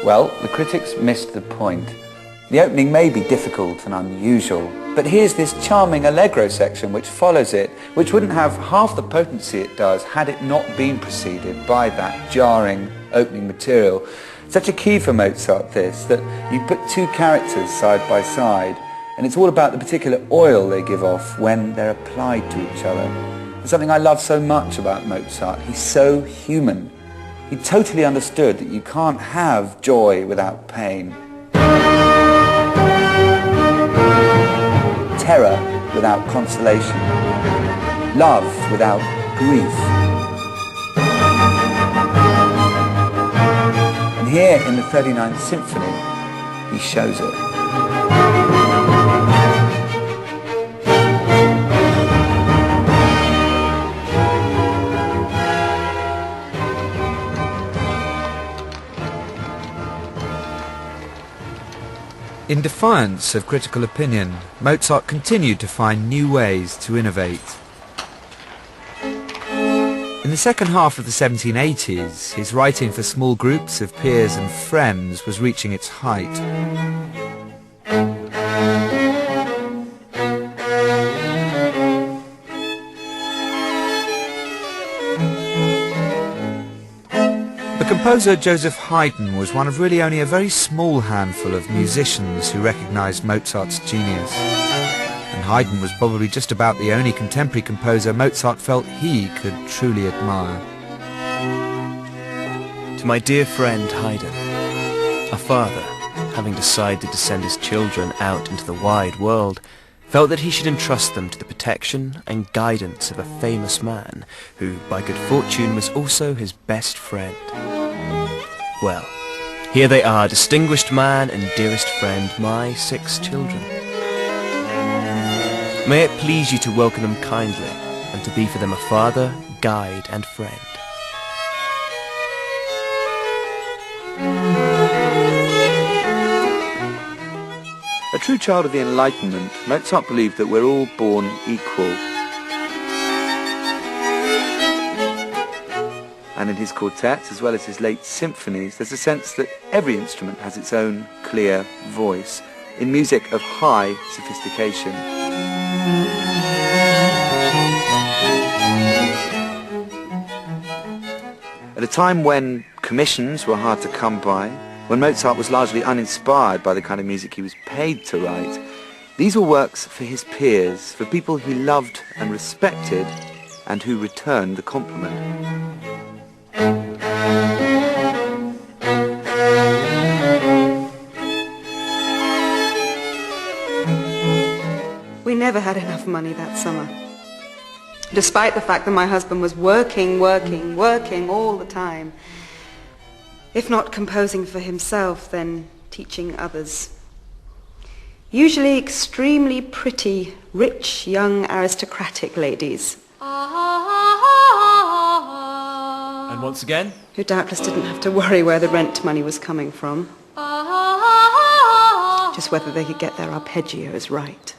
Well, the critics missed the point. The opening may be difficult and unusual, but here's this charming allegro section which follows it, which wouldn't have half the potency it does had it not been preceded by that jarring opening material. Such a key for Mozart, this, that you put two characters side by side, and it's all about the particular oil they give off when they're applied to each other. There's something I love so much about Mozart. He's so human. He totally understood that you can't have joy without pain, terror without consolation, love without grief. And here in the 39th Symphony, he shows it. In defiance of critical opinion, Mozart continued to find new ways to innovate. In the second half of the 1780s, his writing for small groups of peers and friends was reaching its height. The composer Joseph Haydn was one of really only a very small handful of musicians who recognised Mozart's genius. And Haydn was probably just about the only contemporary composer Mozart felt he could truly admire. To my dear friend Haydn, a father, having decided to send his children out into the wide world, felt that he should entrust them to the protection and guidance of a famous man who, by good fortune, was also his best friend. Well, here they are, distinguished man and dearest friend, my 6 children. May it please you to welcome them kindly, and to be for them a father, guide and friend. A true child of the Enlightenment, Mozart believed that we're all born equal. And in his quartets, as well as his late symphonies, there's a sense that every instrument has its own clear voice, in music of high sophistication. At a time when commissions were hard to come by, when Mozart was largely uninspired by the kind of music he was paid to write, these were works for his peers, for people he loved and respected, and who returned the compliment. We never had enough money that summer. Despite the fact that my husband was working all the time. If not composing for himself, then teaching others. Usually extremely pretty, rich, young, aristocratic ladies. And once again? Who doubtless didn't have to worry where the rent money was coming from. Just whether they could get their arpeggios right.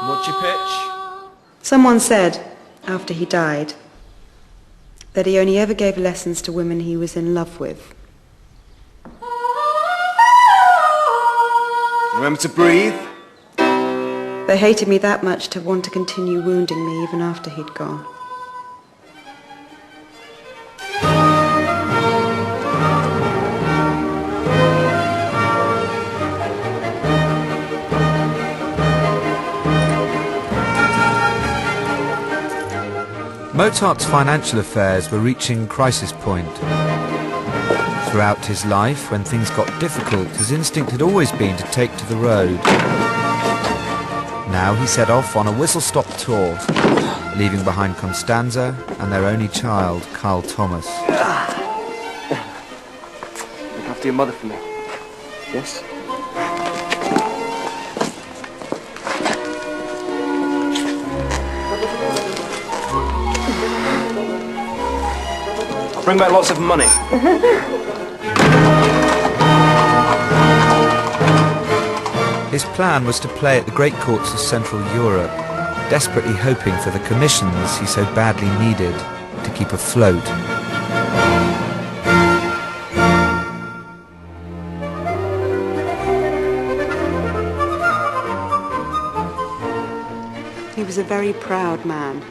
What's your pitch? Someone said, after he died, that he only ever gave lessons to women he was in love with. Remember to breathe. They hated me that much to want to continue wounding me even after he'd gone. Mozart's financial affairs were reaching crisis point. Throughout his life, when things got difficult, his instinct had always been to take to the road. Now he set off on a whistle-stop tour, leaving behind Constanza and their only child, Carl Thomas. Look after your mother for me. Yes? Bring back lots of money. His plan was to play at the great courts of Central Europe, desperately hoping for the commissions he so badly needed to keep afloat. He was a very proud man.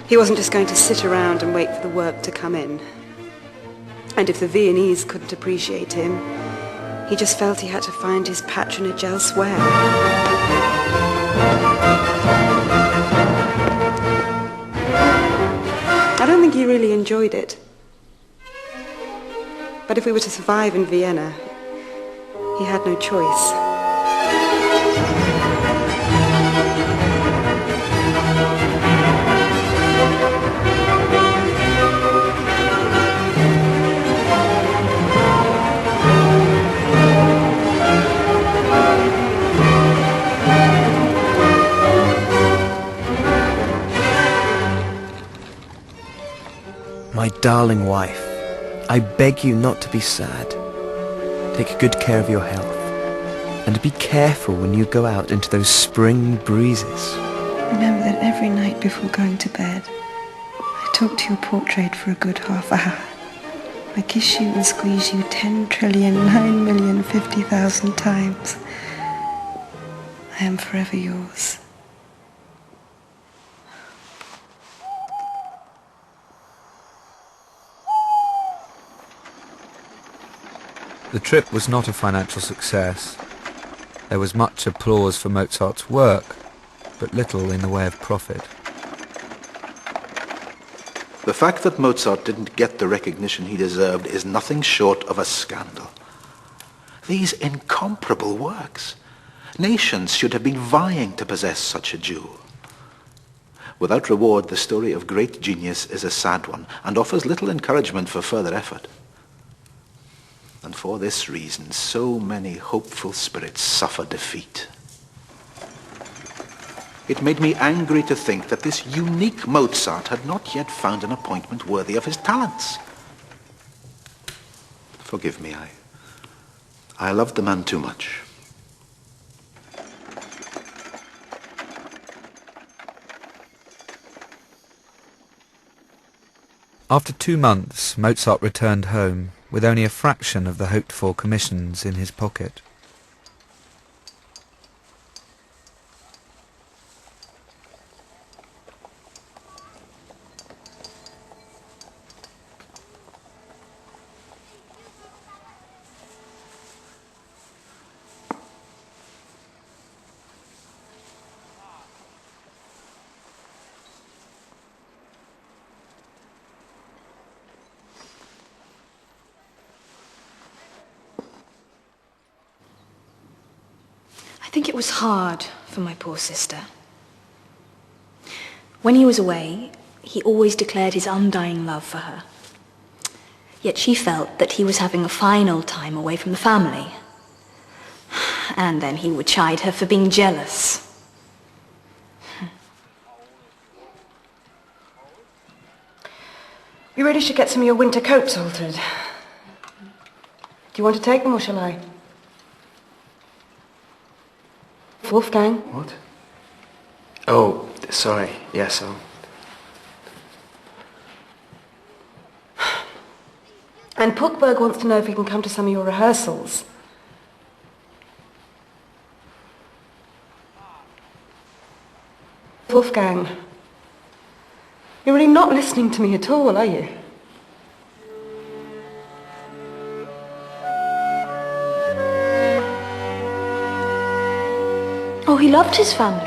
He wasn't just going to sit around and wait for the work to come in. And if the Viennese couldn't appreciate him, he just felt he had to find his patronage elsewhere. I don't think he really enjoyed it. But if we were to survive in Vienna, he had no choice. My darling wife, I beg you not to be sad. Take good care of your health, and be careful when you go out into those spring breezes. Remember that every night before going to bed, I talk to your portrait for a good half hour. I kiss you and squeeze you 10,9,050,000 times. I am forever yours. The trip was not a financial success. There was much applause for Mozart's work, but little in the way of profit. The fact that Mozart didn't get the recognition he deserved is nothing short of a scandal. These incomparable works. Nations should have been vying to possess such a jewel. Without reward, the story of great genius is a sad one and offers little encouragement for further effort. And for this reason, so many hopeful spirits suffer defeat. It made me angry to think that this unique Mozart had not yet found an appointment worthy of his talents. Forgive me, I loved the man too much. After 2 months, Mozart returned home with only a fraction of the hoped-for commissions in his pocket. I think it was hard for my poor sister. When he was away, he always declared his undying love for her. Yet she felt that he was having a fine old time away from the family. And then he would chide her for being jealous. You really should get some of your winter coats altered. Do you want to take them or shall I? Wolfgang? What? Oh, sorry. Yes, And Puckberg wants to know if he can come to some of your rehearsals. Wolfgang, you're really not listening to me at all, are you? Oh, he loved his family.